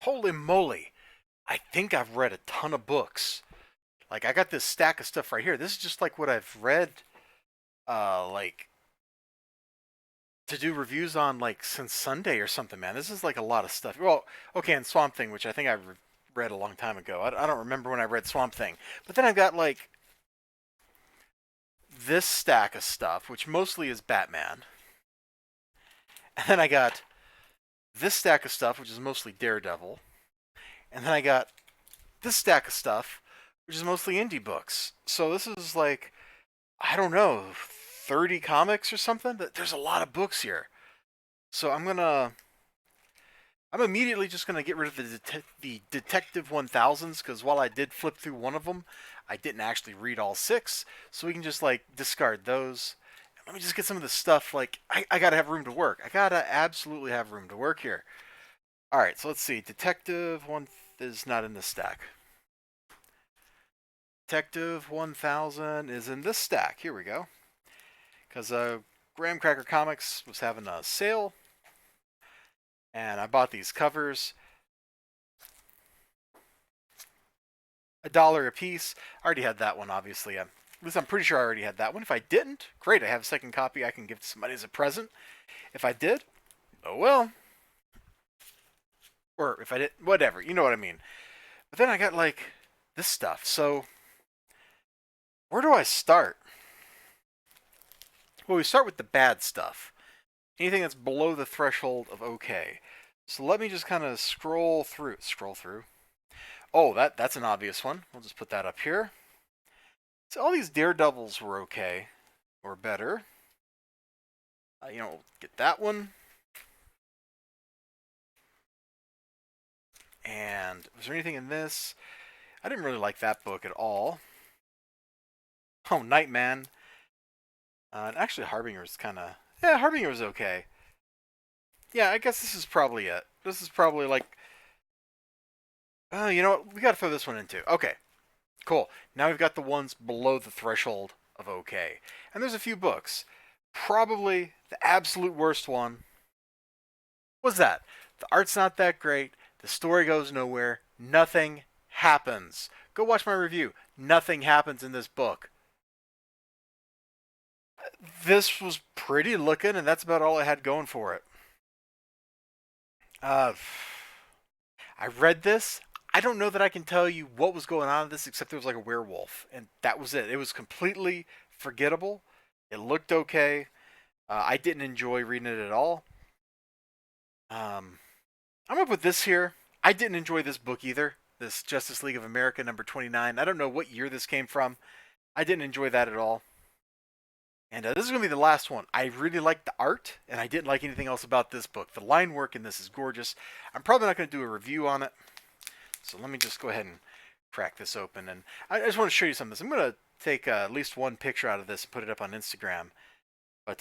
Holy moly. I think I've read a ton of books. Like, I got this stack of stuff right here. This is just like what I've read, like, to do reviews on, like, since Sunday or something, man. This is like a lot of stuff. Well, okay, and Swamp Thing, which I think read a long time ago. I don't remember when I read Swamp Thing. But then I've got, like, this stack of stuff, which mostly is Batman. And then I got this stack of stuff, which is mostly Daredevil. And then I got this stack of stuff, which is mostly indie books. So this is like, I don't know, 30 comics or something? There's a lot of books here. So I'm immediately just gonna get rid of the Detective 1000s because while I did flip through one of them, I didn't actually read all six. So we can just like discard those. Let me just get some of the stuff. Like I gotta have room to work. I gotta absolutely have room to work here. All right, so let's see. Detective one is not in this stack. Detective 1000 is in this stack. Here we go. Because Graham Cracker Comics was having a sale, and I bought these covers, $1 a piece. I already had that one, obviously. At least I'm pretty sure I already had that one. If I didn't, great. I have a second copy I can give to somebody as a present. If I did, oh well. Or if I did, whatever. You know what I mean. But then I got like this stuff. So where do I start? Well, we start with the bad stuff. Anything that's below the threshold of okay. So let me just kind of scroll through. Scroll through. Oh, that's an obvious one. We'll just put that up here. So all these Daredevils were okay, or better. Get that one. And was there anything in this? I didn't really like that book at all. Oh, Nightman. And actually, Harbinger was kind of... Yeah, Harbinger was okay. Yeah, I guess this is probably it. This is probably like... you know what? We gotta throw this one in too. Okay, cool. Now we've got the ones below the threshold of okay. And there's a few books. Probably the absolute worst one was that. The art's not that great. The story goes nowhere. Nothing happens. Go watch my review. Nothing happens in this book. This was pretty looking, and that's about all it had going for it. Uh, I read this. I don't know that I can tell you what was going on in this except there was like a werewolf, and that was it. It was completely forgettable. It looked okay. I didn't enjoy reading it at all. Um, I'm gonna put this here. I didn't enjoy this book either. This Justice League of America number 29. I don't know what year this came from. I didn't enjoy that at all. And this is going to be the last one. I really liked the art, and I didn't like anything else about this book. The line work in this is gorgeous. I'm probably not going to do a review on it. So let me just go ahead and crack this open. And I just want to show you some of this. I'm going to take at least one picture out of this and put it up on Instagram. But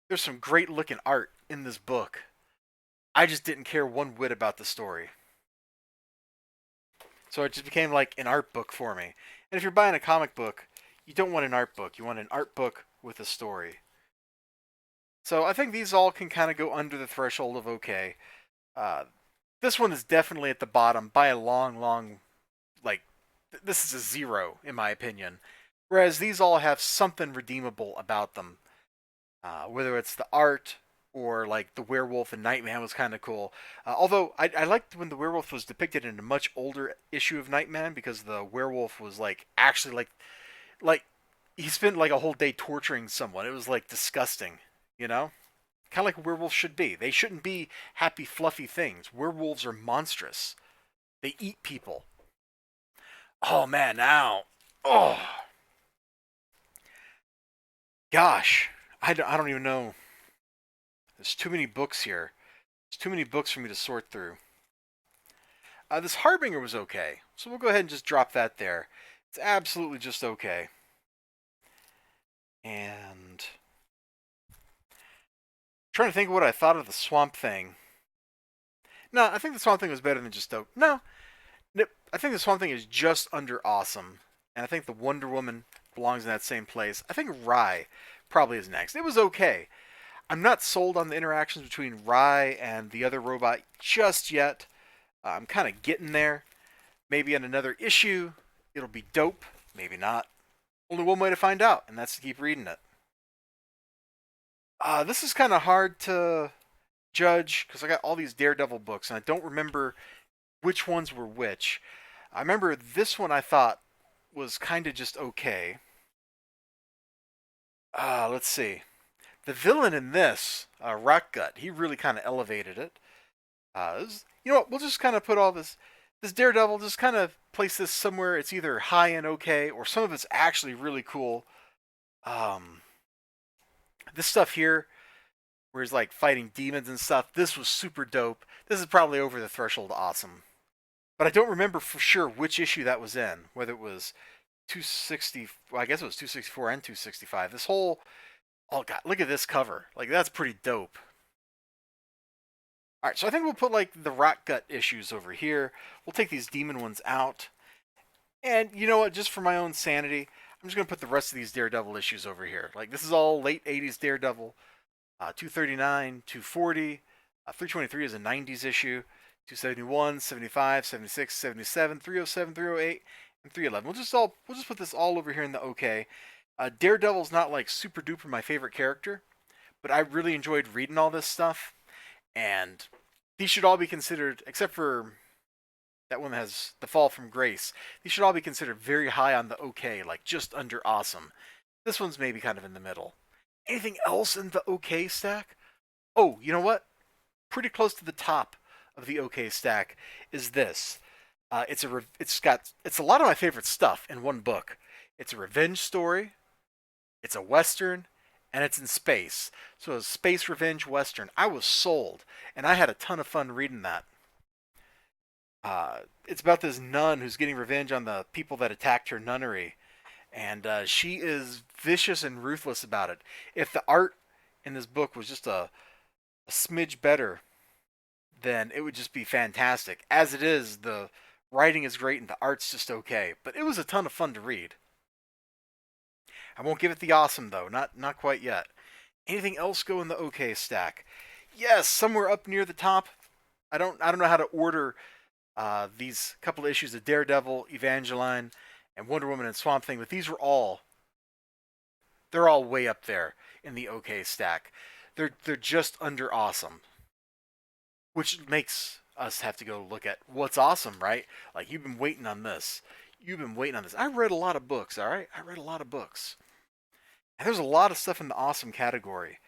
there's some great looking art in this book. I just didn't care one whit about the story. So it just became like an art book for me. And if you're buying a comic book, you don't want an art book. You want an art book with a story. So I think these all can kind of go under the threshold of okay. This one is definitely at the bottom by a long, long, like, this is a 0 in my opinion. Whereas these all have something redeemable about them. Whether it's the art or like the werewolf and Nightman was kind of cool. Although I liked when the werewolf was depicted in a much older issue of Nightman because the werewolf was like actually like he spent like a whole day torturing someone. It was like disgusting, you know? Kind of like a werewolf should be. They shouldn't be happy, fluffy things. Werewolves are monstrous. They eat people. Oh man, now, oh gosh, I don't even know. There's too many books here. There's too many books for me to sort through. This Harbinger was okay, so we'll go ahead and just drop that there. It's absolutely just okay. And trying to think of what I thought of the Swamp Thing. No, I think the Swamp Thing was better than just no. I think the Swamp Thing is just under awesome, and I think the Wonder Woman belongs in that same place. I think Rye probably is next. It was okay. I'm not sold on the interactions between Rye and the other robot just yet. I'm kind of getting there. Maybe in another issue, it'll be dope. Maybe not. Only one way to find out, and that's to keep reading it. This is kind of hard to judge because I got all these Daredevil books, and I don't remember which ones were which. I remember this one I thought was kind of just okay. Let's see. The villain in this, Rockgut, he really kind of elevated it. You know what? We'll just kind of put all this Daredevil, just kind of place this somewhere. It's either high and okay, or some of it's actually really cool. Um, this stuff here, where he's like fighting demons and stuff, this was super dope. This is probably over the threshold awesome. But I don't remember for sure which issue that was in, whether it was 260. Well, I guess it was 264 and 265. This whole, oh god, look at this cover. Like that's pretty dope. All right, so I think we'll put like the Rock Gut issues over here. We'll take these demon ones out. And you know what? Just for my own sanity, I'm just going to put the rest of these Daredevil issues over here. Like, this is all late 80s Daredevil. 239, 240. 323 is a 90s issue. 271, 75, 76, 77, 307, 308, and 311. We'll just put this all over here in the OK. Daredevil's not like super duper my favorite character, but I really enjoyed reading all this stuff. And these should all be considered, except for that one that has the fall from grace. These should all be considered very high on the OK, like just under awesome. This one's maybe kind of in the middle. Anything else in the OK stack? Oh, you know what? Pretty close to the top of the OK stack is this. It's a lot of my favorite stuff in one book. It's a revenge story. It's a western, and it's in space. So a space revenge western. I was sold, and I had a ton of fun reading that. It's about this nun who's getting revenge on the people that attacked her nunnery, and she is vicious and ruthless about it. If the art in this book was just a smidge better, then it would just be fantastic. As it is, the writing is great and the art's just okay. But it was a ton of fun to read. I won't give it the awesome though, not quite yet. Anything else go in the okay stack? Yes, somewhere up near the top. I don't know how to order these couple of issues of Daredevil, Evangeline, and Wonder Woman and Swamp Thing, but they're all way up there in the okay stack. They're just under awesome, which makes us have to go look at what's awesome, right? Like you've been waiting on this. You've been waiting on this. I read a lot of books, all right? I read a lot of books. And there's a lot of stuff in the awesome category.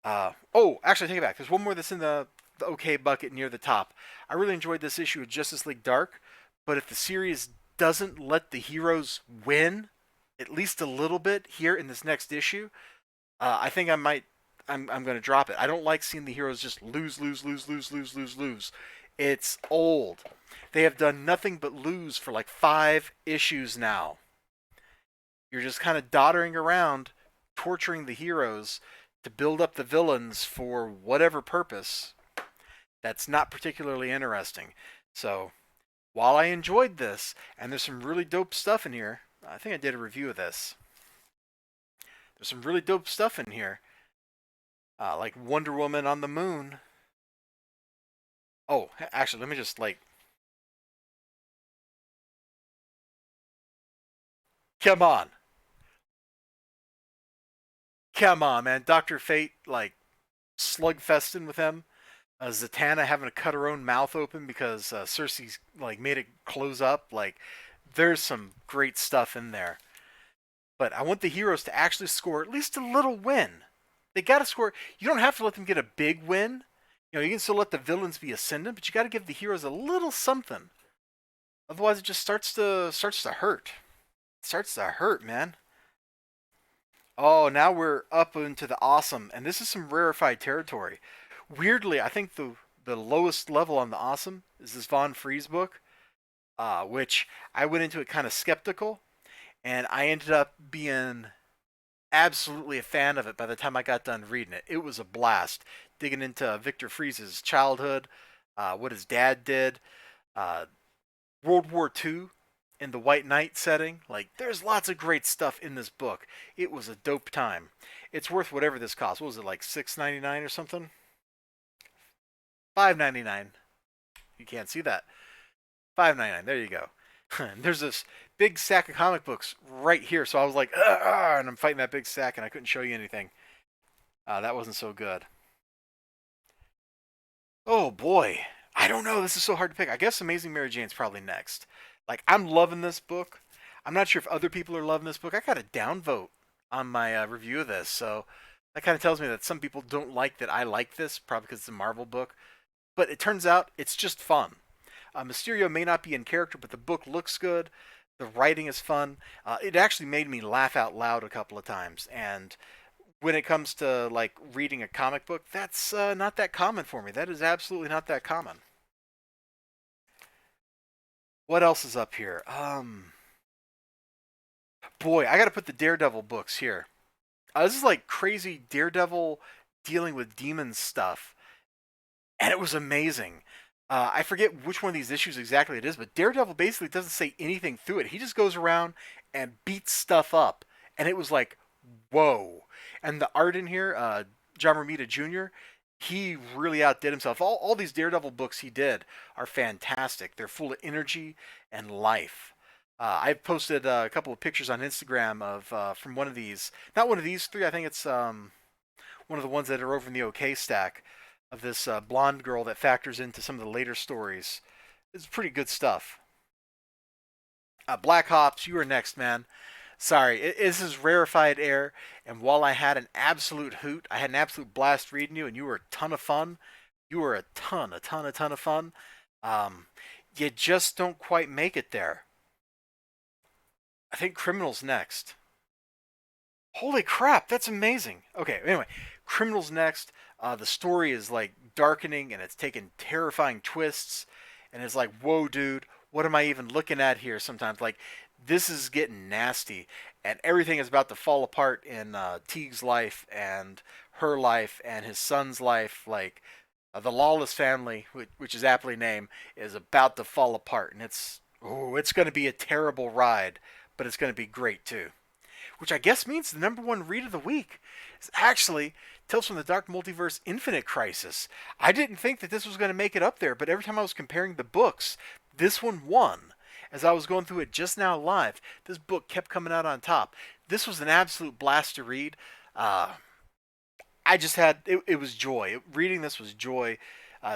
Actually, take it back. There's one more that's in the okay bucket near the top. I really enjoyed this issue of Justice League Dark, but if the series doesn't let the heroes win, at least a little bit here in this next issue, I think I'm going to drop it. I don't like seeing the heroes just lose. It's old. They have done nothing but lose for like 5 issues now. You're just kind of doddering around, torturing the heroes to build up the villains for whatever purpose. That's not particularly interesting. So, while I enjoyed this, and there's some really dope stuff in here, I think I did a review of this. There's some really dope stuff in here, like Wonder Woman on the Moon. Oh, actually, let me just like. Come on. Come on, man. Dr. Fate, like, slugfesting with him. Zatanna having to cut her own mouth open because Cersei's like made it close up. Like, there's some great stuff in there. But I want the heroes to actually score at least a little win. They got to score. You don't have to let them get a big win. You know, you can still let the villains be ascendant, but you got to give the heroes a little something. Otherwise, it just starts to hurt. It starts to hurt, man. Oh, now we're up into the awesome, and this is some rarefied territory. Weirdly, I think the lowest level on the awesome is this Von Freeze book, which I went into it kind of skeptical, and I ended up being absolutely a fan of it by the time I got done reading it. It was a blast digging into Victor Freeze's childhood, what his dad did, uh, World War II in the White Knight setting. Like, there's lots of great stuff in this book. It was a dope time. It's worth whatever this cost. What was it, like $6.99 or something? $5.99. You can't see that. $5.99. There you go. And there's this big stack of comic books right here, so I was like, ah, and I'm fighting that big stack, and I couldn't show you anything. That wasn't so good. Oh boy, I don't know. This is so hard to pick. I guess Amazing Mary Jane's probably next. Like, I'm loving this book. I'm not sure if other people are loving this book. I got a downvote on my review of this, so that kind of tells me that some people don't like that I like this, probably because it's a Marvel book. But it turns out it's just fun. Mysterio may not be in character, but the book looks good. The writing is fun. It actually made me laugh out loud a couple of times. And when it comes to like reading a comic book, that's not that common for me. That is absolutely not that common. What else is up here? Boy, I got to put the Daredevil books here. This is like crazy Daredevil dealing with demon stuff, and it was amazing. I forget which one of these issues exactly it is, but Daredevil basically doesn't say anything through it. He just goes around and beats stuff up, and it was like, whoa. And the art in here, John Romita Jr., he really outdid himself. All these Daredevil books he did are fantastic. They're full of energy and life. I've posted a couple of pictures on Instagram of from one of these, not one of these three. I think it's one of the ones that are over in the OK stack of this blonde girl that factors into some of the later stories. It's pretty good stuff. Black Hops, you are next, man. Sorry, this is rarefied air, and while I had an absolute hoot, I had an absolute blast reading you, and you were a ton of fun. You were a ton of fun. Um, you just don't quite make it there. I think Criminal's next. Holy crap, that's amazing. Okay, anyway, Criminal's next. The story is like darkening and it's taking terrifying twists. And it's like, whoa, dude, what am I even looking at here sometimes? Like, this is getting nasty. And everything is about to fall apart in Teague's life and her life and his son's life. Like, the Lawless family, which is aptly named, is about to fall apart. And it's going to be a terrible ride, but it's going to be great too, which I guess means the number one read of the week is actually Tales from the Dark Multiverse Infinite Crisis. I didn't think that this was going to make it up there, but every time I was comparing the books, this one won. As I was going through it just now live, this book kept coming out on top. This was an absolute blast to read. I just had, it was joy. Reading this was joy.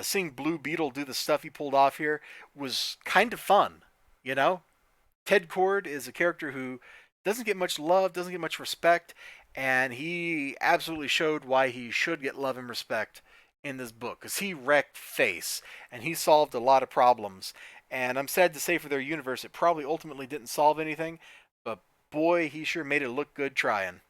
Seeing Blue Beetle do the stuff he pulled off here was kind of fun, you know? Ted Cord is a character who doesn't get much love, doesn't get much respect, and he absolutely showed why he should get love and respect in this book because he wrecked face and he solved a lot of problems. And I'm sad to say for their universe, it probably ultimately didn't solve anything, but boy, he sure made it look good trying.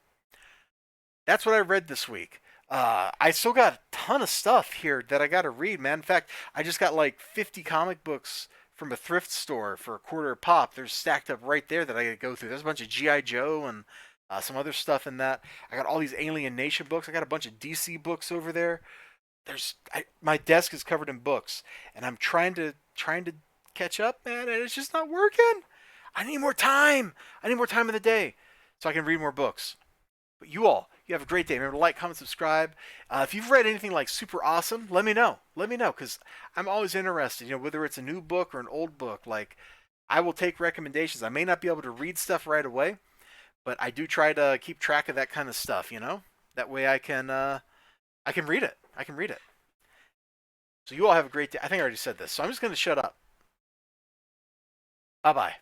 That's what I read this week. I still got a ton of stuff here that I got to read, man. In fact, I just got like 50 comic books from a thrift store for a quarter a pop. They're stacked up right there that I got to go through. There's a bunch of GI Joe and some other stuff in that. I got all these Alien Nation books. I got a bunch of DC books over there. My desk is covered in books, and I'm trying to catch up, man, and it's just not working. I need more time. I need more time in the day so I can read more books. But you have a great day. Remember to like, comment, subscribe. If you've read anything like super awesome, let me know. Let me know because I'm always interested. You know, whether it's a new book or an old book, like I will take recommendations. I may not be able to read stuff right away, but I do try to keep track of that kind of stuff. You know, that way I can read it. I can read it. So you all have a great day. I think I already said this, so I'm just going to shut up. Bye bye.